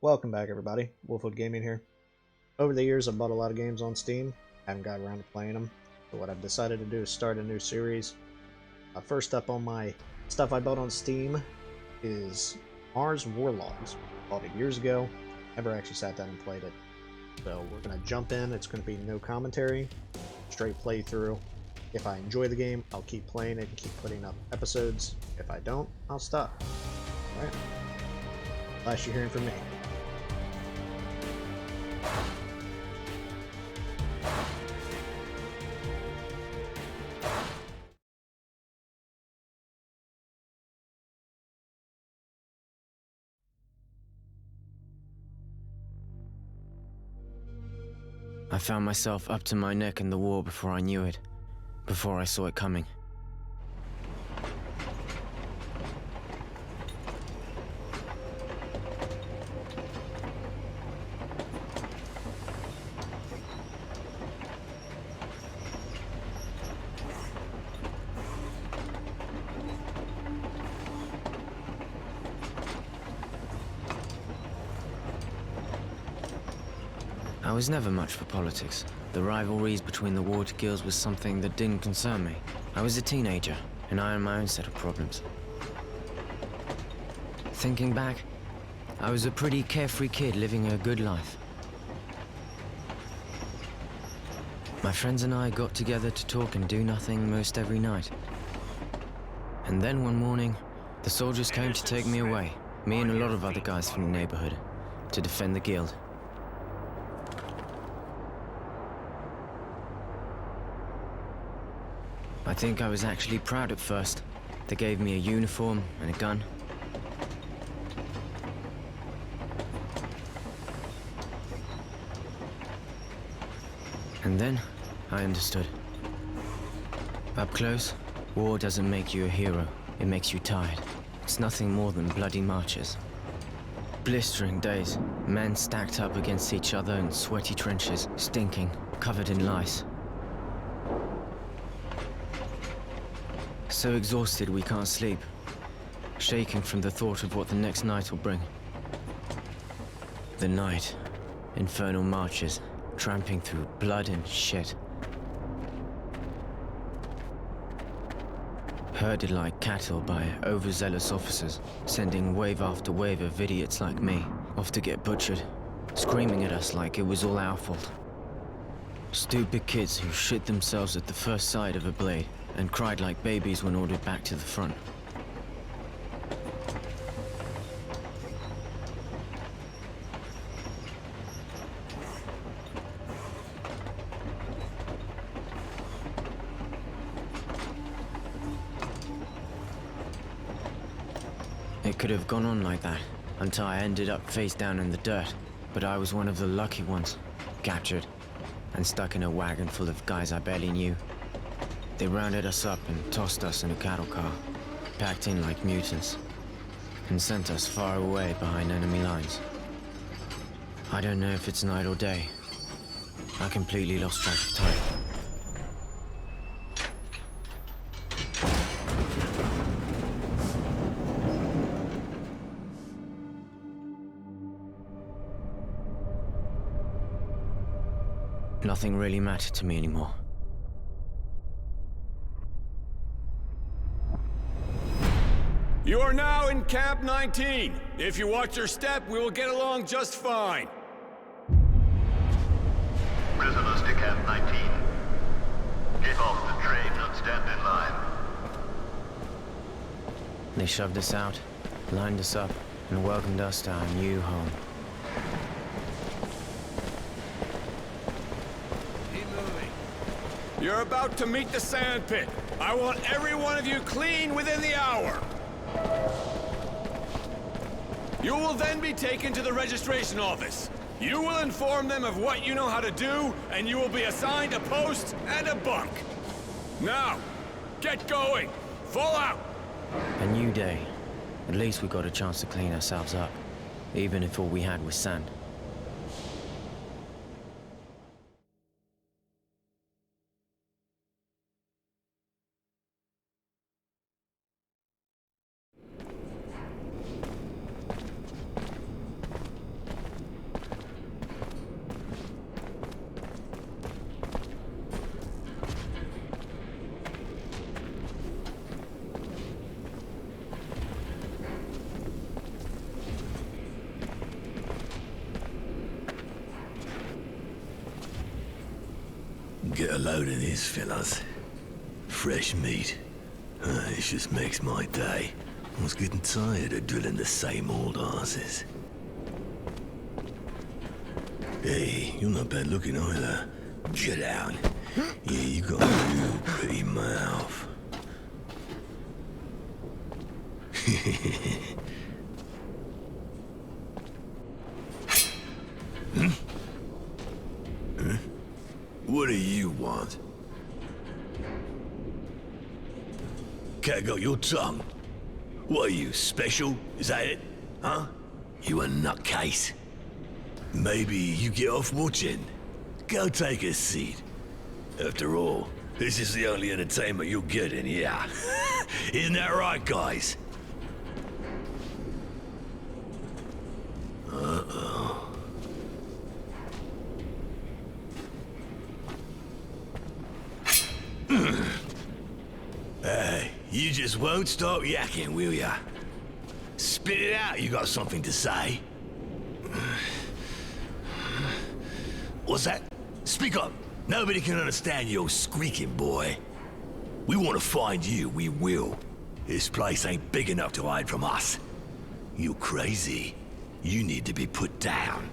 Welcome back, everybody. Wolfwood Gaming here. Over the years, I've bought a lot of games on Steam. Haven't got around to playing them. So what I've decided to do is start a new series. First up on my stuff I bought on Steam is Mars Warlogs. Bought it years ago. Never actually sat down and played it. So we're going to jump in. It's going to be no commentary. Straight playthrough. If I enjoy the game, I'll keep playing it and keep putting up episodes. If I don't, I'll stop. Alright. Last you're hearing from me. I found myself up to my neck in the war before I knew it, before I saw it coming. I was never much for politics. The rivalries between the warred guilds was something that didn't concern me. I was a teenager, and I had my own set of problems. Thinking back, I was a pretty carefree kid living a good life. My friends and I got together to talk and do nothing most every night. And then one morning, the soldiers came to take me away, me and a lot of other guys from the neighborhood, to defend the guild. I think I was actually proud at first. They gave me a uniform and a gun. And then, I understood. Up close, war doesn't make you a hero. It makes you tired. It's nothing more than bloody marches. Blistering days, men stacked up against each other in sweaty trenches, stinking, covered in lice. So exhausted we can't sleep, shaking from the thought of what the next night will bring. The night, infernal marches, tramping through blood and shit. Herded like cattle by overzealous officers, sending wave after wave of idiots like me off to get butchered, screaming at us like it was all our fault. Stupid kids who shit themselves at the first sight of a blade and cried like babies when ordered back to the front. It could have gone on like that until I ended up face down in the dirt, but I was one of the lucky ones, captured and stuck in a wagon full of guys I barely knew. They rounded us up and tossed us in a cattle car, packed in like mutants, and sent us far away behind enemy lines. I don't know if it's night or day. I completely lost track of time. Nothing really mattered to me anymore. You are now in Camp 19. If you watch your step, we will get along just fine. Prisoners to Camp 19. Get off the train and stand in line. They shoved us out, lined us up, and welcomed us to our new home. Keep moving. You're about to meet the sandpit. I want every one of you clean within the hour. You will then be taken to the registration office. You will inform them of what you know how to do, and you will be assigned a post and a bunk. Now, get going. Fall out. A new day. At least we got a chance to clean ourselves up, even if all we had was sand. a load of this, fellas. Fresh meat. It just makes my day. I was getting tired of drilling the same old asses. Hey, you're not bad looking either. Get down. Yeah, you got a real pretty mouth. What do you want? Cat got your tongue. What are you, special? Is that it? Huh? You a nutcase? Maybe you get off watching. Go take a seat. After all, this is the only entertainment you'll get in here. Isn't that right, guys? Uh-oh. Hey, you just won't stop yakking, will ya? Spit it out, you got something to say. What's that? Speak up. Nobody can understand your squeaking, boy. We want to find you, we will. This place ain't big enough to hide from us. You crazy. You need to be put down.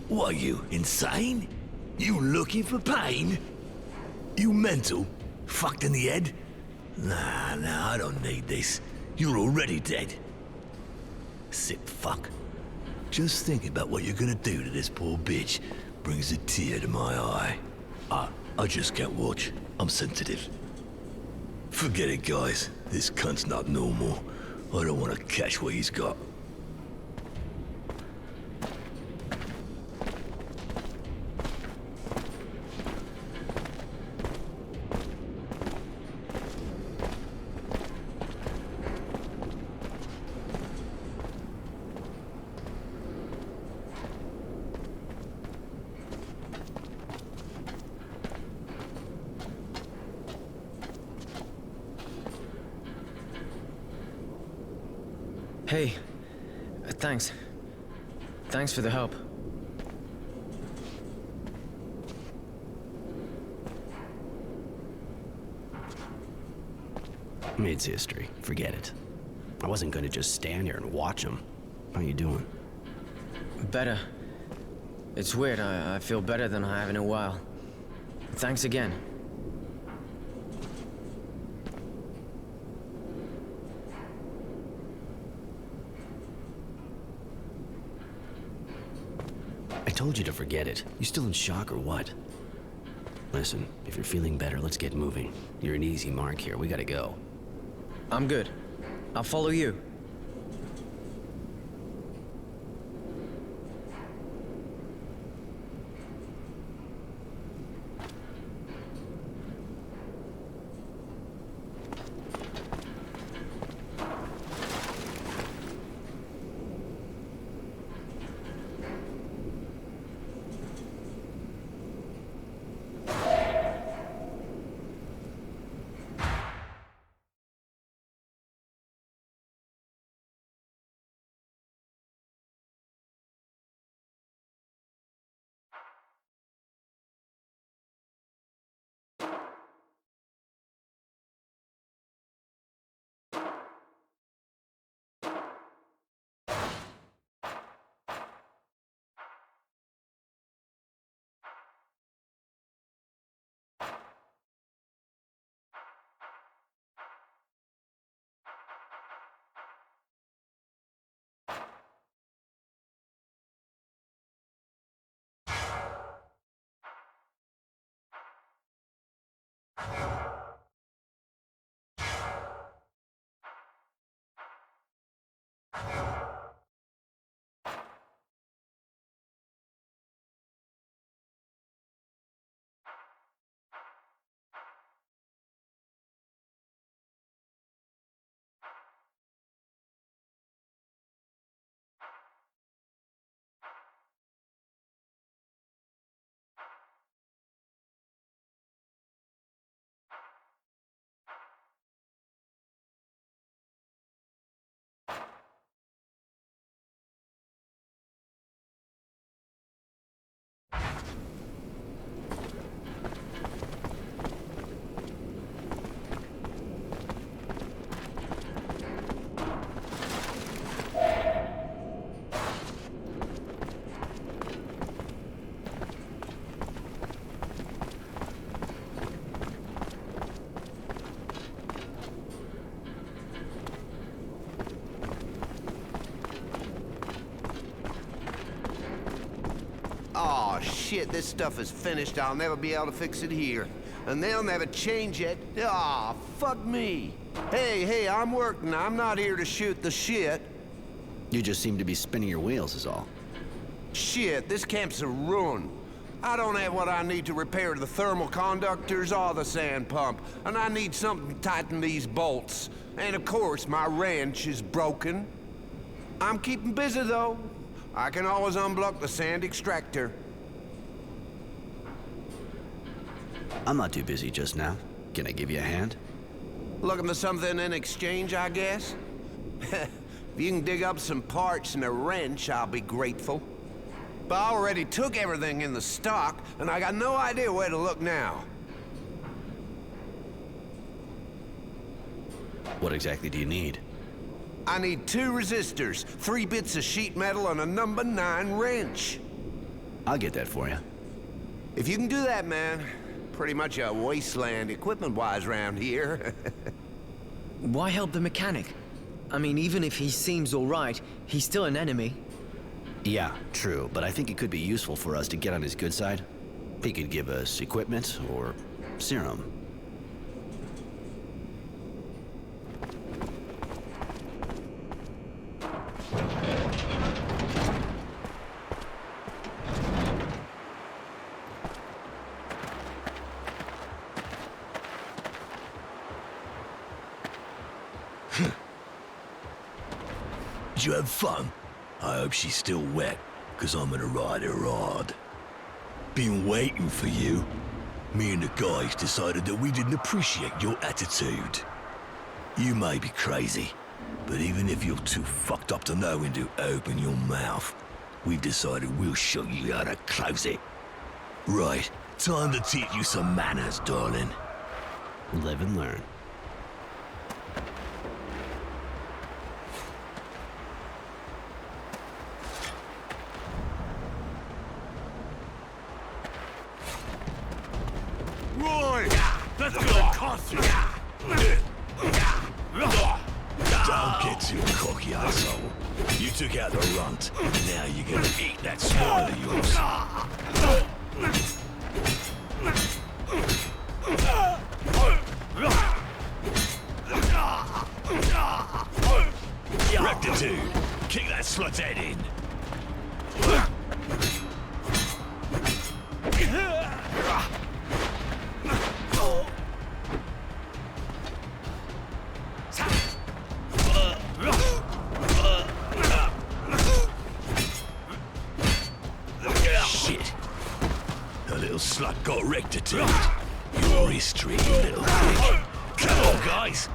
What are you, insane? You looking for pain? You mental? Fucked in the head? Nah, I don't need this. You're already dead. Sick fuck. Just thinking about what you're gonna do to this poor bitch brings a tear to my eye. I just can't watch. I'm sensitive. Forget it, guys. This cunt's not normal. I don't want to catch what he's got. Hey, thanks. Thanks for the help. It's history. Forget it. I wasn't gonna just stand here and watch them. How you doing? Better. It's weird, I feel better than I have in a while. Thanks again. I told you to forget it. You still in shock or what? Listen, if you're feeling better, let's get moving. You're an easy mark here. We gotta go. I'm good. I'll follow you. shit, this stuff is finished. I'll never be able to fix it here. And they'll never change it. Aw, fuck me. Hey, I'm working. I'm not here to shoot the shit. You just seem to be spinning your wheels is all. Shit, this camp's a ruin. I don't have what I need to repair the thermal conductors or the sand pump, and I need something to tighten these bolts. And of course, my wrench is broken. I'm keeping busy, though. I can always unblock the sand extractor. I'm not too busy just now. Can I give you a hand? Looking for something in exchange, I guess? If you can dig up some parts and a wrench, I'll be grateful. But I already took everything in the stock, and I got no idea where to look now. What exactly do you need? I need 2 resistors, 3 bits of sheet metal, and a number 9 wrench. I'll get that for you. If you can do that, man, pretty much a wasteland equipment-wise around here. Why help the mechanic? I mean, even if he seems alright, he's still an enemy. Yeah, true, but I think it could be useful for us to get on his good side. He could give us equipment or serum. Did you have fun? I hope she's still wet, because I'm gonna ride her hard. Been waiting for you. Me and the guys decided that we didn't appreciate your attitude. You may be crazy, but even if you're too fucked up to know when to open your mouth, we've decided we'll show you how to close it. Right, time to teach you some manners, darling. Live and learn. Roy! Let's go to concert! Don't get too cocky, asshole. You took out the runt. Now you're gonna eat that smile of yours. Rectitude. Kick that slut's head in. Shit. The little slut got rectitude. Your history, you little prick. Come on, guys.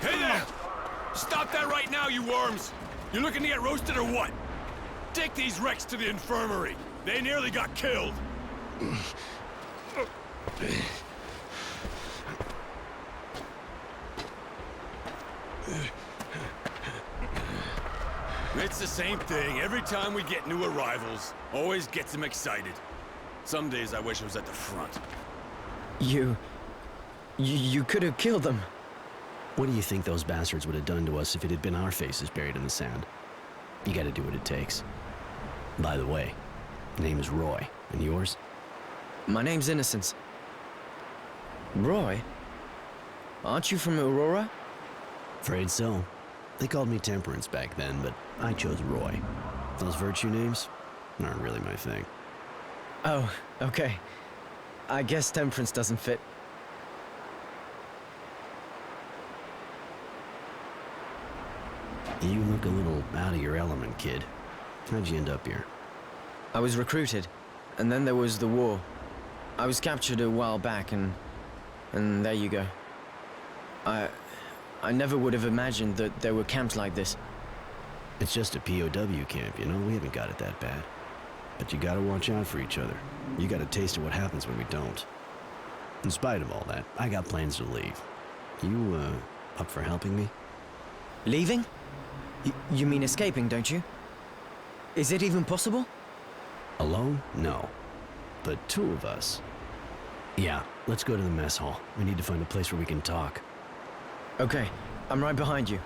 Hey there! Stop that right now, you worms! You looking to get roasted or what? Take these wrecks to the infirmary. They nearly got killed. It's the same thing. Every time we get new arrivals, always gets them excited. Some days I wish I was at the front. You could have killed them. What do you think those bastards would have done to us if it had been our faces buried in the sand? You gotta do what it takes. By the way, name is Roy, and yours? My name's Innocence. Roy? Aren't you from Aurora? Afraid so. They called me Temperance back then, but I chose Roy. Those virtue names aren't really my thing. Oh, okay. I guess Temperance doesn't fit. You look a little out of your element, kid. How'd you end up here? I was recruited, and then there was the war. I was captured a while back, and there you go. I never would have imagined that there were camps like this. It's just a POW camp, you know? We haven't got it that bad. But you gotta watch out for each other. You got a taste of what happens when we don't. In spite of all that, I got plans to leave. You, up for helping me? Leaving? You mean escaping, don't you? Is it even possible? Alone? No. But two of us. Yeah, let's go to the mess hall. We need to find a place where we can talk. Okay, I'm right behind you.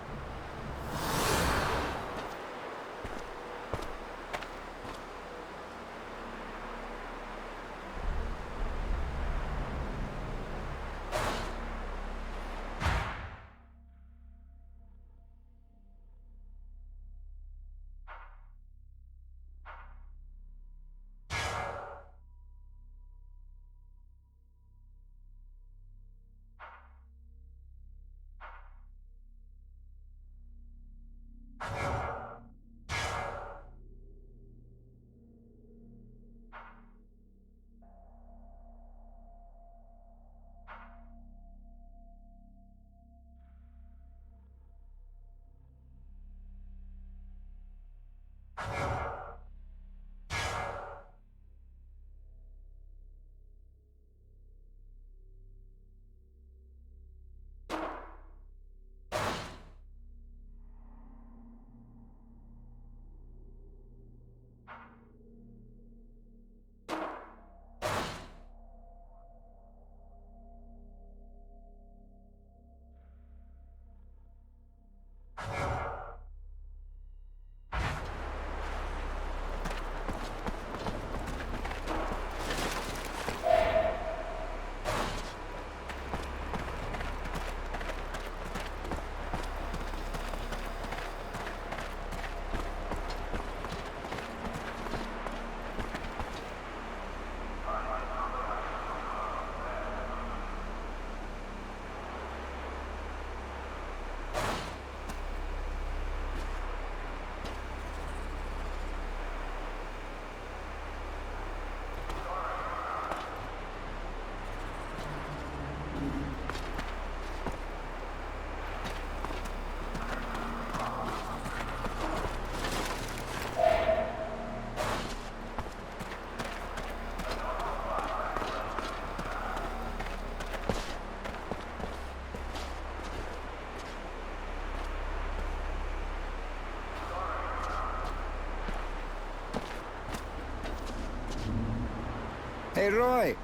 Hey, Roy.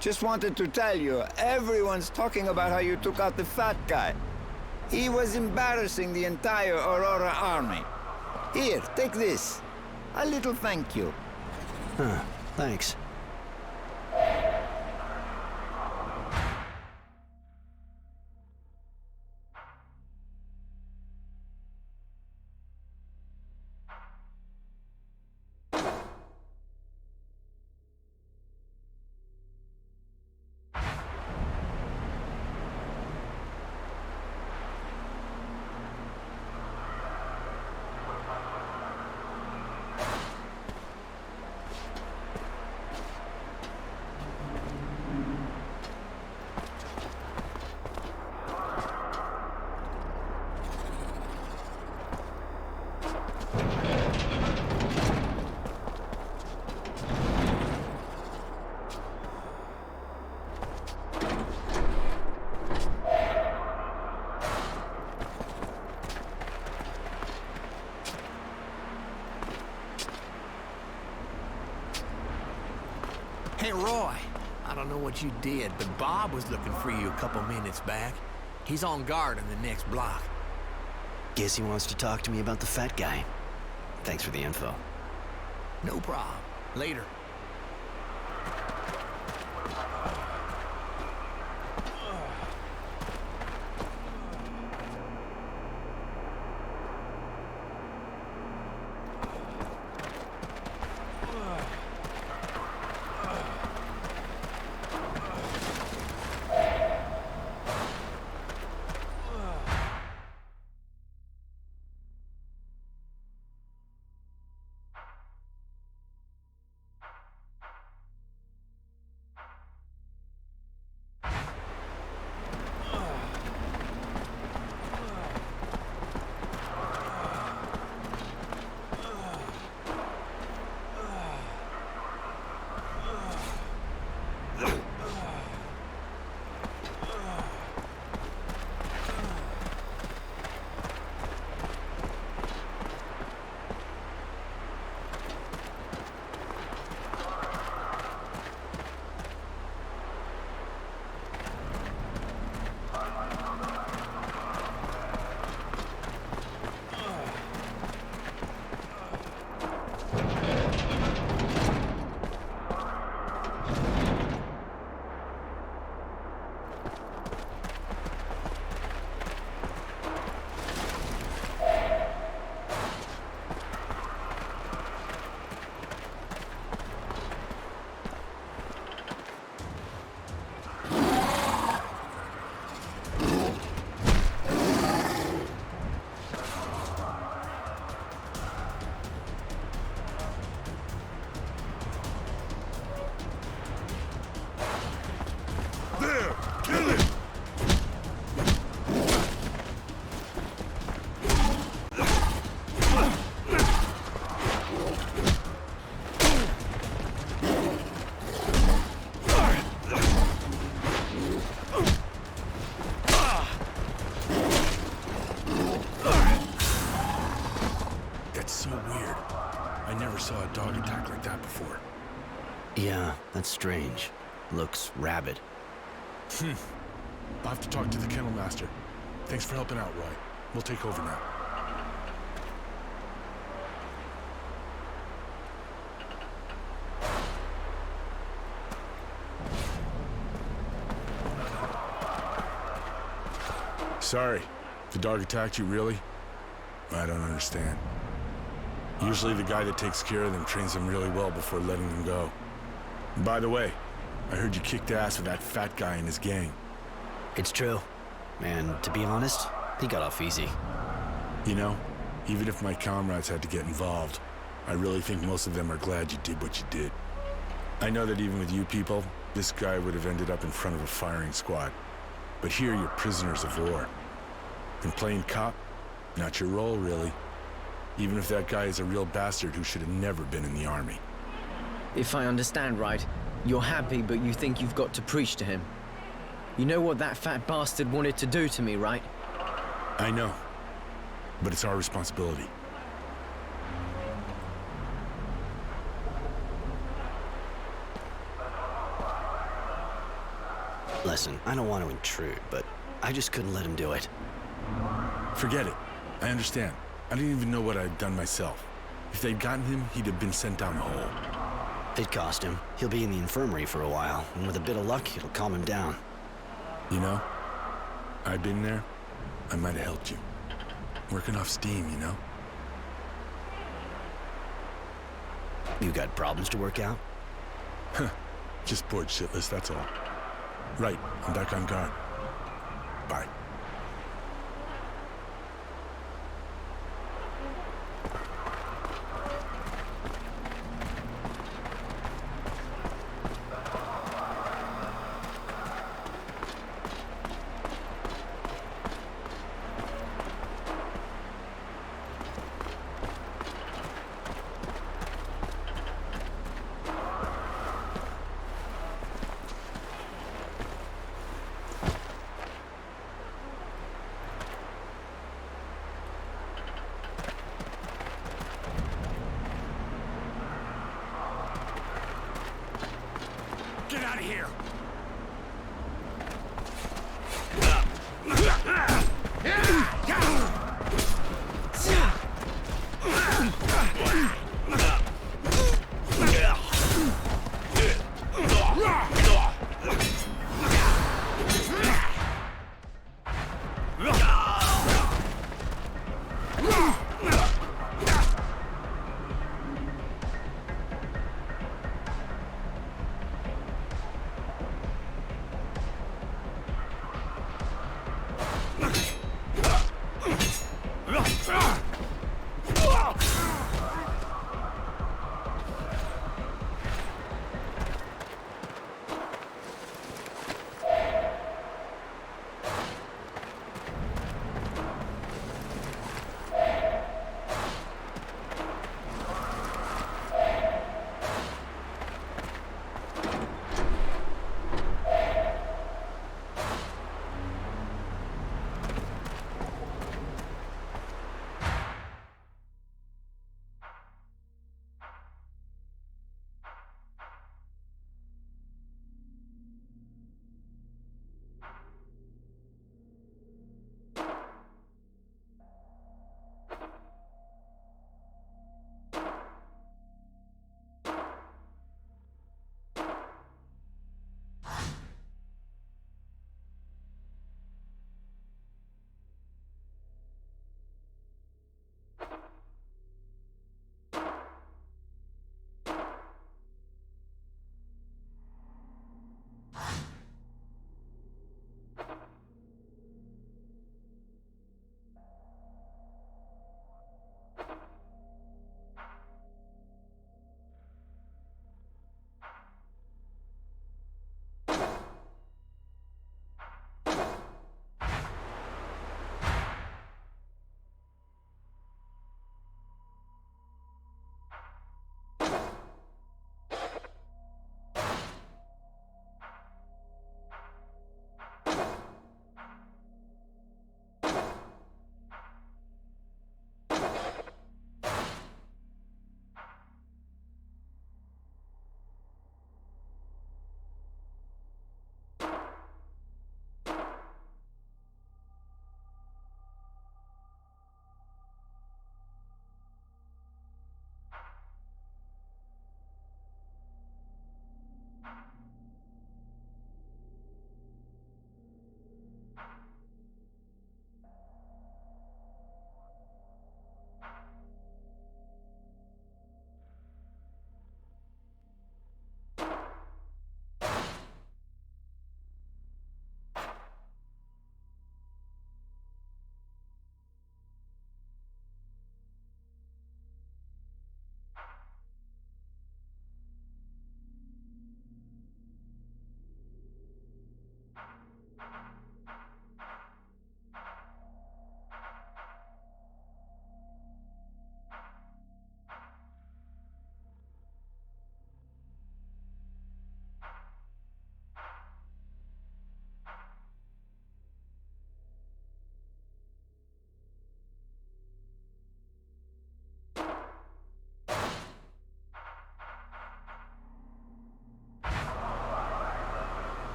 Just wanted to tell you, everyone's talking about how you took out the fat guy. He was embarrassing the entire Aurora army. Here, take this. A little thank you. Huh, thanks. Hey, Roy, I don't know what you did, but Bob was looking for you a couple minutes back. He's on guard in the next block. Guess he wants to talk to me about the fat guy. Thanks for the info. No problem. Later. Yeah, that's strange. Looks rabid. I'll have to talk to the kennel master. Thanks for helping out, Roy. We'll take over now. Sorry. The dog attacked you, really? I don't understand. Usually the guy that takes care of them trains them really well before letting them go. And by the way, I heard you kicked ass with that fat guy and his gang. It's true. And to be honest, he got off easy. You know, even if my comrades had to get involved, I really think most of them are glad you did what you did. I know that even with you people, this guy would have ended up in front of a firing squad. But here you're prisoners of war. And playing cop, not your role, really. Even if that guy is a real bastard who should have never been in the army. If I understand right, you're happy, but you think you've got to preach to him. You know what that fat bastard wanted to do to me, right? I know. But it's our responsibility. Listen, I don't want to intrude, but I just couldn't let him do it. Forget it. I understand. I didn't even know what I'd done myself. If they'd gotten him, he'd have been sent down the hole. It cost him. He'll be in the infirmary for a while, and with a bit of luck, it'll calm him down. You know, I've been there. I might have helped you. Working off steam, you know? You got problems to work out? Just bored shitless, that's all. Right, I'm back on guard. Bye. Get out of here!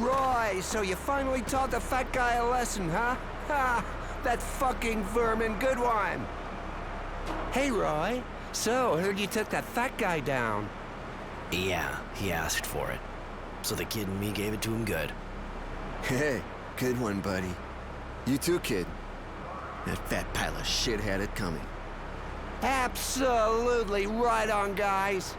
Roy, so you finally taught the fat guy a lesson, huh? Ha! That fucking vermin, good one! Hey, Roy. So, heard you took that fat guy down. Yeah, he asked for it. So the kid and me gave it to him good. Hey, good one, buddy. You too, kid. That fat pile of shit had it coming. Absolutely right on, guys.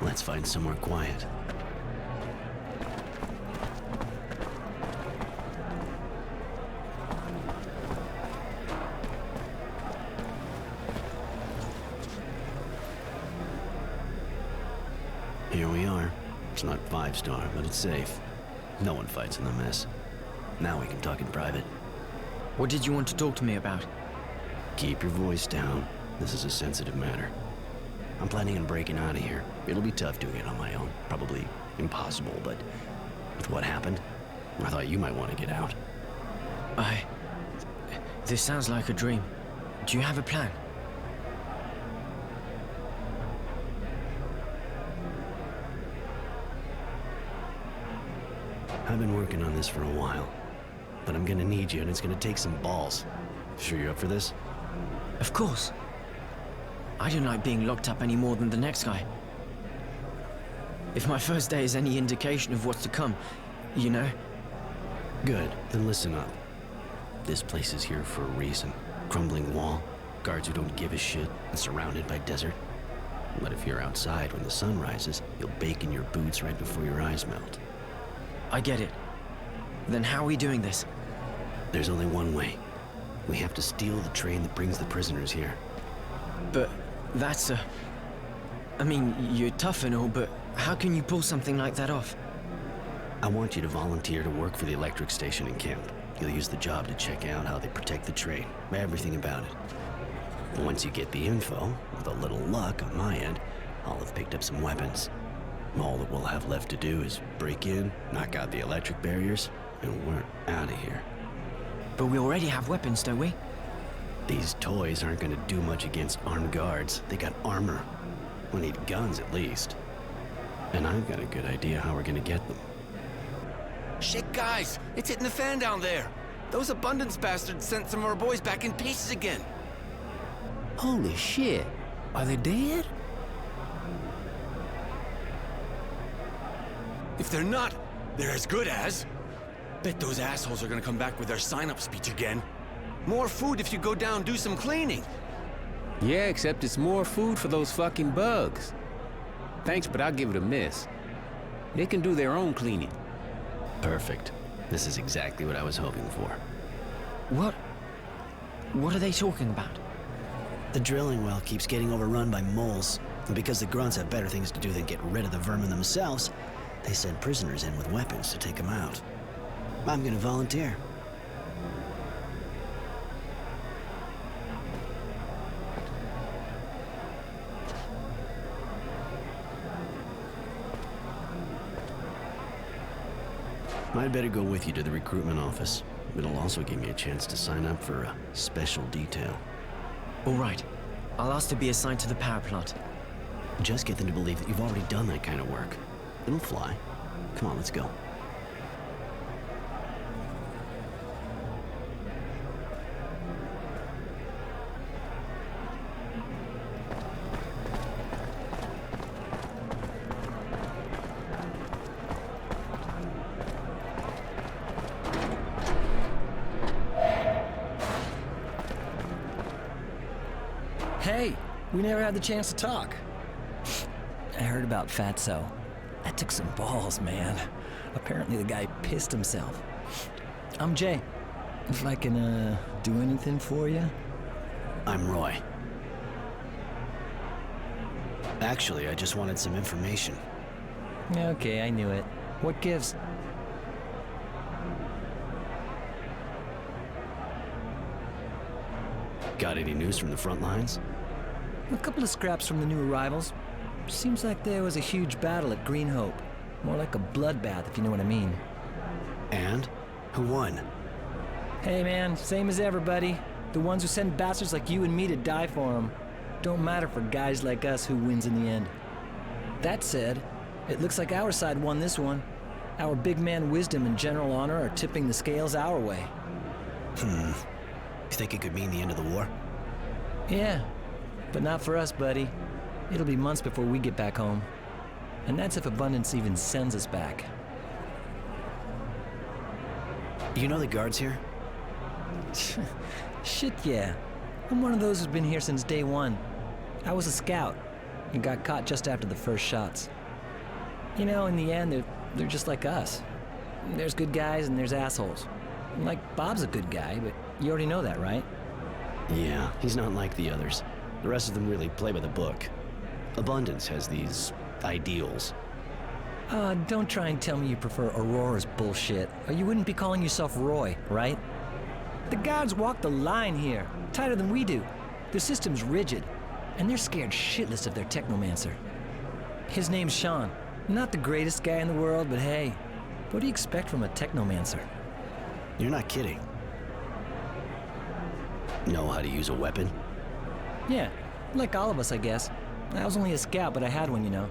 Let's find somewhere quiet. Here we are. It's not 5-star, but it's safe. No one fights in the mess. Now we can talk in private. What did you want to talk to me about? Keep your voice down. This is a sensitive matter. I'm planning on breaking out of here. It'll be tough doing it on my own. Probably impossible, but with what happened, I thought you might want to get out. This sounds like a dream. Do you have a plan? I've been working on this for a while, but I'm gonna need you, and it's gonna take some balls. Sure you're up for this? Of course. I don't like being locked up any more than the next guy. If my first day is any indication of what's to come, you know? Good, then listen up. This place is here for a reason. Crumbling wall, guards who don't give a shit, and surrounded by desert. But if you're outside when the sun rises, you'll bake in your boots right before your eyes melt. I get it. Then how are we doing this? There's only one way. We have to steal the train that brings the prisoners here. But that's I mean, you're tough and all, but how can you pull something like that off? I want you to volunteer to work for the electric station in camp. You'll use the job to check out how they protect the train, everything about it. Once you get the info, with a little luck on my end, I'll have picked up some weapons. All that we'll have left to do is break in, knock out the electric barriers, and we're out of here. But we already have weapons, don't we? These toys aren't gonna do much against armed guards. They got armor. We need guns, at least. And I've got a good idea how we're gonna get them. Shit, guys! It's hitting the fan down there! Those abundance bastards sent some of our boys back in pieces again! Holy shit! Are they dead? If they're not, they're as good as. Bet those assholes are gonna come back with their sign-up speech again. More food if you go down and do some cleaning. Yeah, except it's more food for those fucking bugs. Thanks, but I'll give it a miss. They can do their own cleaning. Perfect. This is exactly what I was hoping for. What are they talking about? The drilling well keeps getting overrun by moles, and because the grunts have better things to do than get rid of the vermin themselves, they send prisoners in with weapons to take them out. I'm gonna volunteer. I'd better go with you to the recruitment office. It'll also give me a chance to sign up for a special detail. All right. I'll ask to be assigned to the power plant. Just get them to believe that you've already done that kind of work. It'll fly. Come on, let's go. Hey, we never had the chance to talk. I heard about Fatso. That took some balls, man. Apparently the guy pissed himself. I'm Jay. If I can, do anything for you? I'm Roy. Actually, I just wanted some information. Okay, I knew it. What gives? Got any news from the front lines? A couple of scraps from the new arrivals. Seems like there was a huge battle at Green Hope. More like a bloodbath, if you know what I mean. And? Who won? Hey man, same as everybody. The ones who send bastards like you and me to die for them. Don't matter for guys like us who wins in the end. That said, it looks like our side won this one. Our big man wisdom and general honor are tipping the scales our way. You think it could mean the end of the war? Yeah, but not for us, buddy. It'll be months before we get back home. And that's if Abundance even sends us back. You know the guards here? Shit, yeah. I'm one of those who's been here since day one. I was a scout and got caught just after the first shots. You know, in the end, they're just like us. There's good guys and there's assholes. Like, Bob's a good guy, but you already know that, right? Yeah, he's not like the others. The rest of them really play by the book. Abundance has these ideals. Don't try and tell me you prefer Aurora's bullshit, or you wouldn't be calling yourself Roy, right? The guards walk the line here, tighter than we do. Their system's rigid, and they're scared shitless of their technomancer. His name's Sean. Not the greatest guy in the world, but hey, what do you expect from a technomancer? You're not kidding. Know how to use a weapon? Yeah, like all of us, I guess. I was only a scout, but I had one, you know.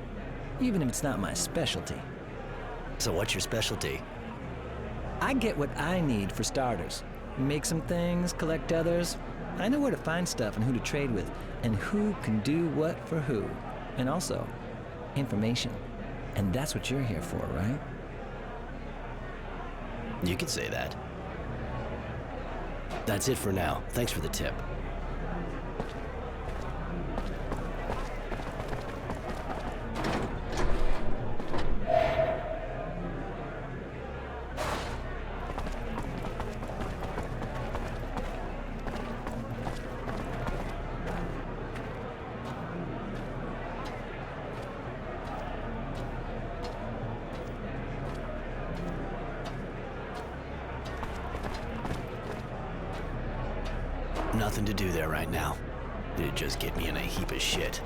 Even if it's not my specialty. So what's your specialty? I get what I need for starters. Make some things, collect others. I know where to find stuff and who to trade with, and who can do what for who. And also, information. And that's what you're here for, right? You could say that. That's it for now. Thanks for the tip. Nothing to do there right now. It'd just get me in a heap of shit.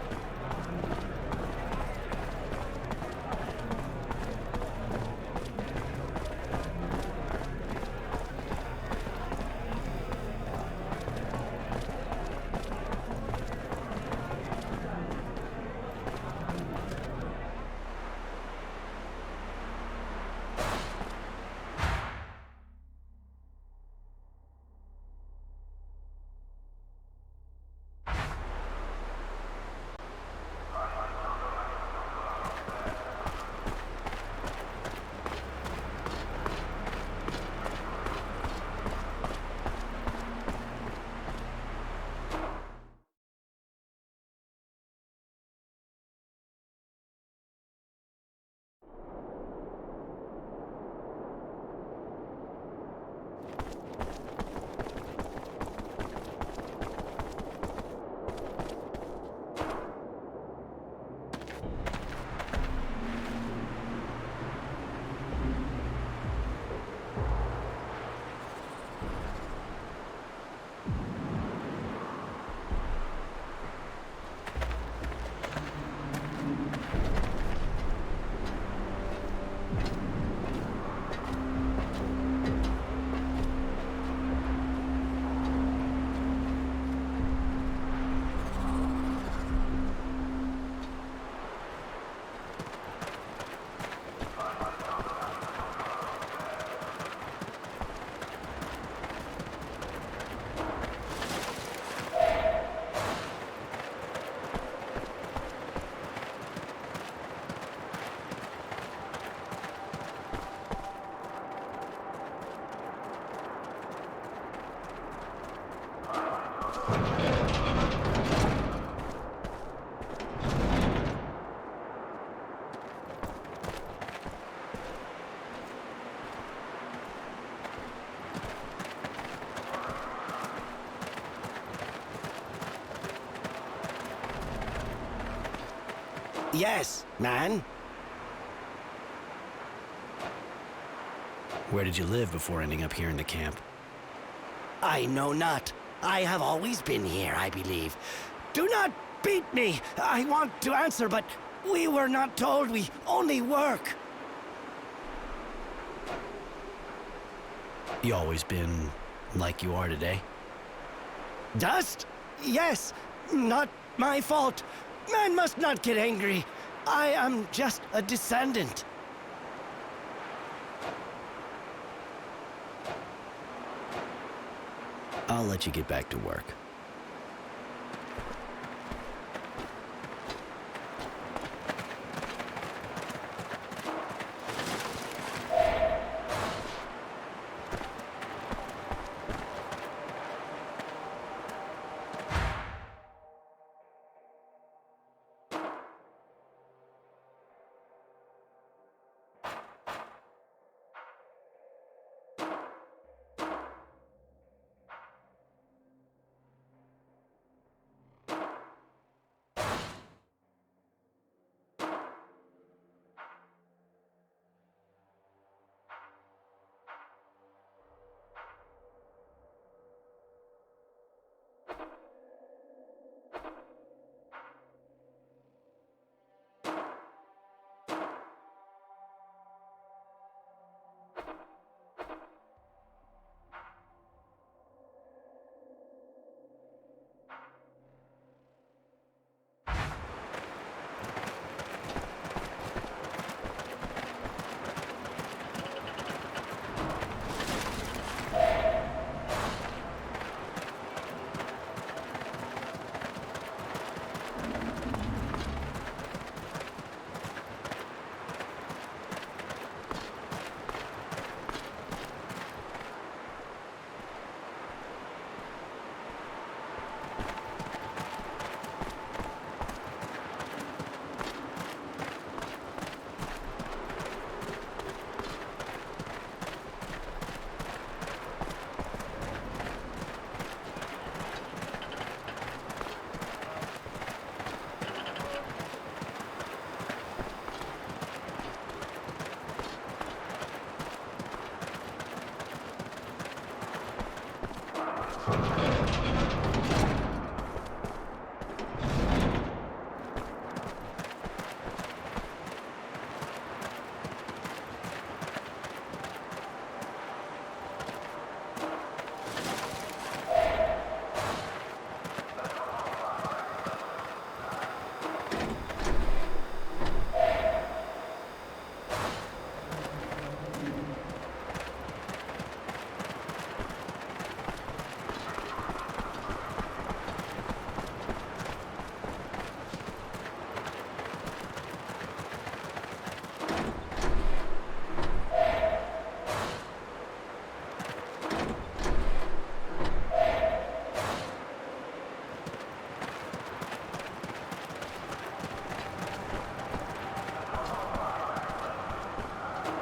Yes, man. Where did you live before ending up here in the camp? I know not. I have always been here, I believe. Do not beat me. I want to answer, but we were not told. We only work. You always been like you are today? Dust? Yes. Not my fault. Man must not get angry. I am just a descendant. I'll let you get back to work.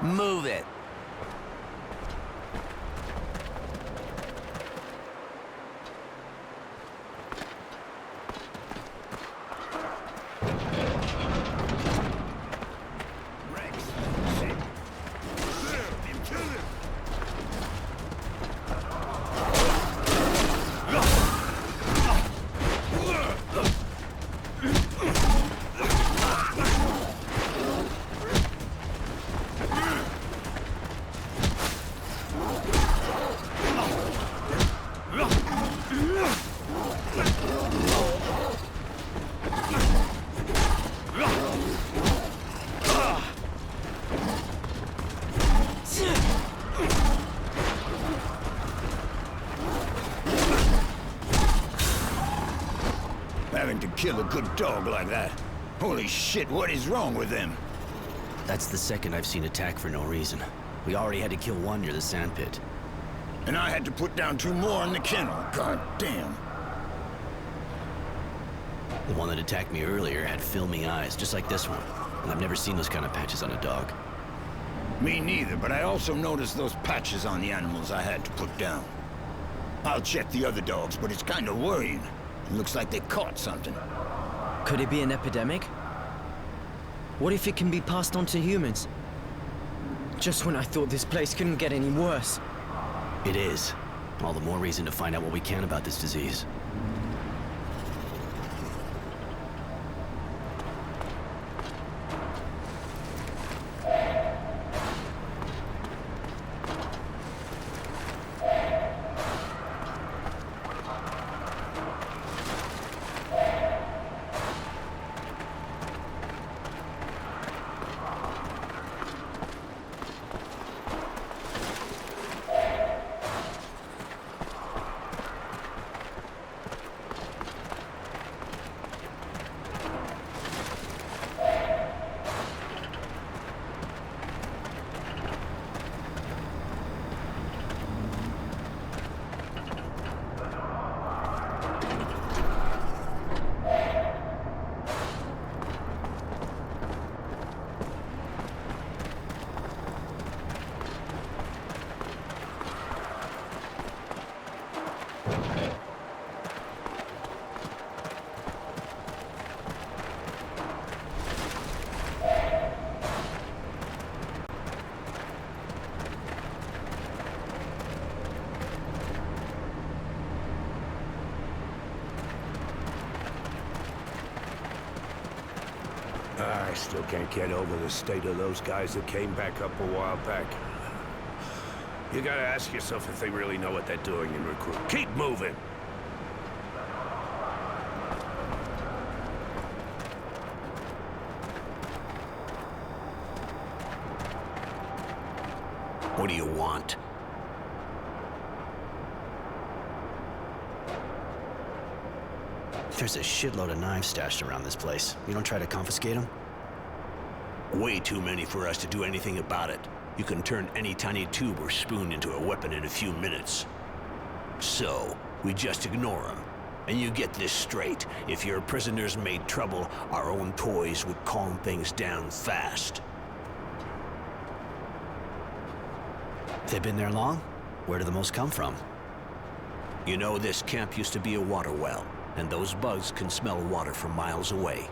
Move it. Having to kill a good dog like that. Holy shit, what is wrong with them? That's the second I've seen attack for no reason. We already had to kill one near the sandpit. And I had to put down 2 more in the kennel. God damn. The one that attacked me earlier had filmy eyes, just like this one. And I've never seen those kind of patches on a dog. Me neither, but I also noticed those patches on the animals I had to put down. I'll check the other dogs, but it's kind of worrying. It looks like they caught something. Could it be an epidemic? What if it can be passed on to humans? Just when I thought this place couldn't get any worse. It is. All the more reason to find out what we can about this disease. I still can't get over the state of those guys that came back up a while back. You gotta ask yourself if they really know what they're doing in recruit. Keep moving! What do you want? There's a shitload of knives stashed around this place. You don't try to confiscate them? Way too many for us to do anything about it. You can turn any tiny tube or spoon into a weapon in a few minutes. So, we just ignore them. And you get this straight. If your prisoners made trouble, our own toys would calm things down fast. They've been there long? Where do the most come from? You know, this camp used to be a water well, and those bugs can smell water from miles away.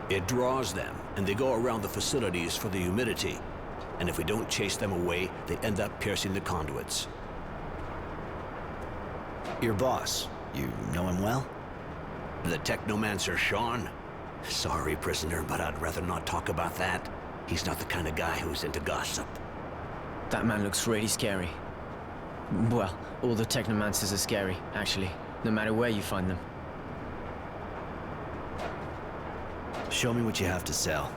It draws them, and they go around the facilities for the humidity. And if we don't chase them away, they end up piercing the conduits. Your boss, you know him well? The technomancer Sean? Sorry, prisoner, but I'd rather not talk about that. He's not the kind of guy who's into gossip. That man looks really scary. Well, all the technomancers are scary, actually, no matter where you find them. Show me what you have to sell.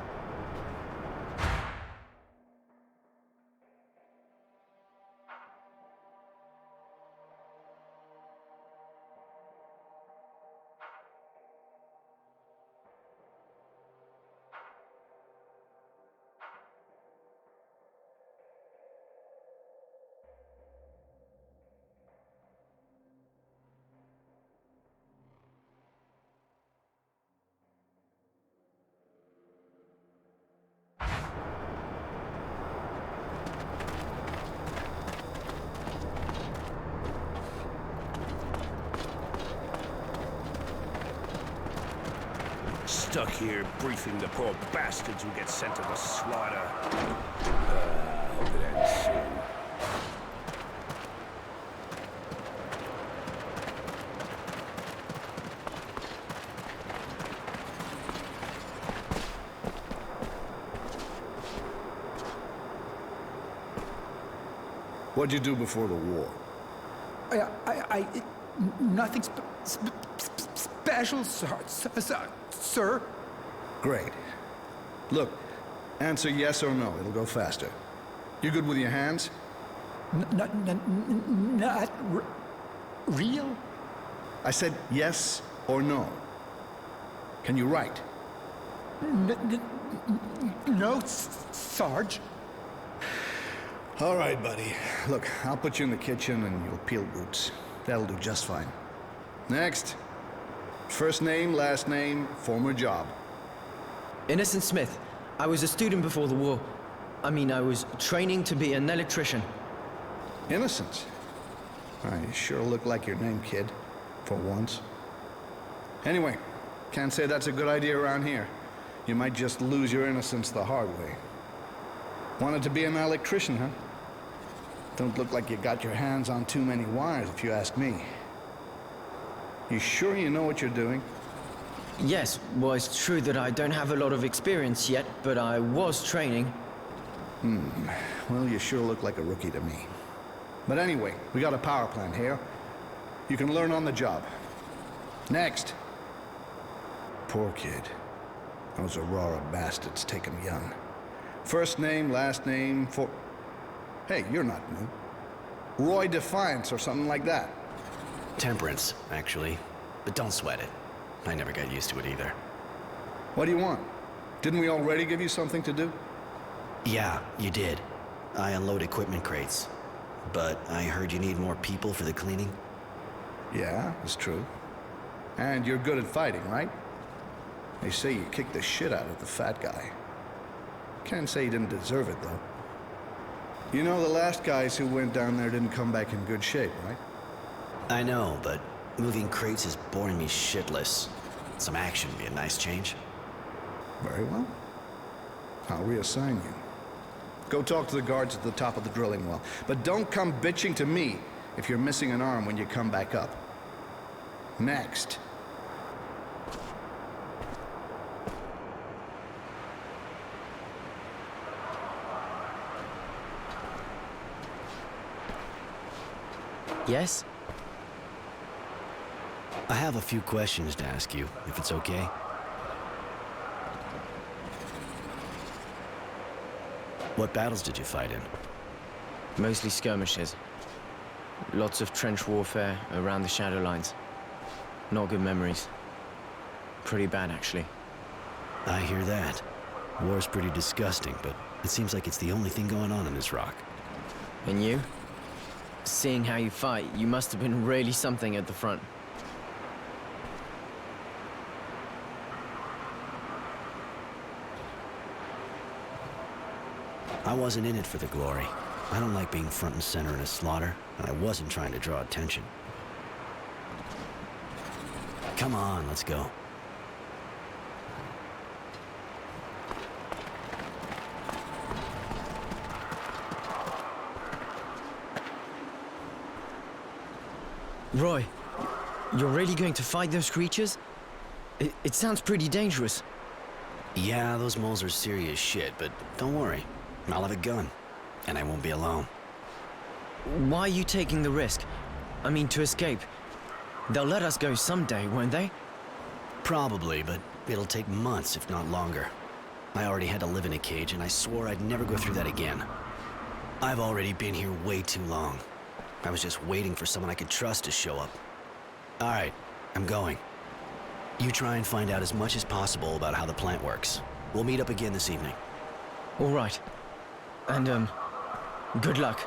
Stuck here briefing the poor bastards who get sent to the slaughter. Hope it ends soon. What'd you do before the war? Nothing special, sir. Great. Look, answer yes or no. It'll go faster. You good with your hands? Not real? I said yes or no. Can you write? No, Sarge. All right, buddy. Look, I'll put you in the kitchen and you'll peel roots. That'll do just fine. Next. First name, last name, former job. Innocent Smith. I was a student before the war. I mean, I was training to be an electrician. Innocent? You sure look like your name, kid. For once. Anyway, can't say that's a good idea around here. you might just lose your innocence the hard way. Wanted to be an electrician, huh? Don't look like you got your hands on too many wires, if you ask me. You sure you know what you're doing? Yes, well, it's true that I don't have a lot of experience yet, but I was training. Well, you sure look like a rookie to me. But anyway, we got a power plant here. You can learn on the job. Next. Poor kid. Those Aurora bastards take him young. First name, last name, Hey, you're not new. Roy Defiance or something like that. Temperance, actually. But don't sweat it. I never got used to it either. What do you want? Didn't we already give you something to do? Yeah, you did. I unload equipment crates. But I heard you need more people for the cleaning? Yeah, it's true. And you're good at fighting, right? They say you kicked the shit out of the fat guy. Can't say he didn't deserve it, though. You know, the last guys who went down there didn't come back in good shape, right? I know, but moving crates is boring me shitless. Some action would be a nice change. Very well. I'll reassign you. Go talk to the guards at the top of the drilling well. But don't come bitching to me if you're missing an arm when you come back up. Next. Yes? I have a few questions to ask you, if it's okay. What battles did you fight in? Mostly skirmishes. Lots of trench warfare around the shadow lines. Not good memories. Pretty bad, actually. I hear that. War's pretty disgusting, but it seems like it's the only thing going on in this rock. And you? Seeing how you fight, you must have been really something at the front. I wasn't in it for the glory. I don't like being front and center in a slaughter, and I wasn't trying to draw attention. Come on, let's go. Roy, you're really going to fight those creatures? It sounds pretty dangerous. Yeah, those moles are serious shit, but don't worry. I'll have a gun, and I won't be alone. Why are you taking the risk? I mean, to escape. They'll let us go someday, won't they? Probably, but it'll take months, if not longer. I already had to live in a cage, and I swore I'd never go through that again. I've already been here way too long. I was just waiting for someone I could trust to show up. All right, I'm going. You try and find out as much as possible about how the plant works. We'll meet up again this evening. All right. And, good luck.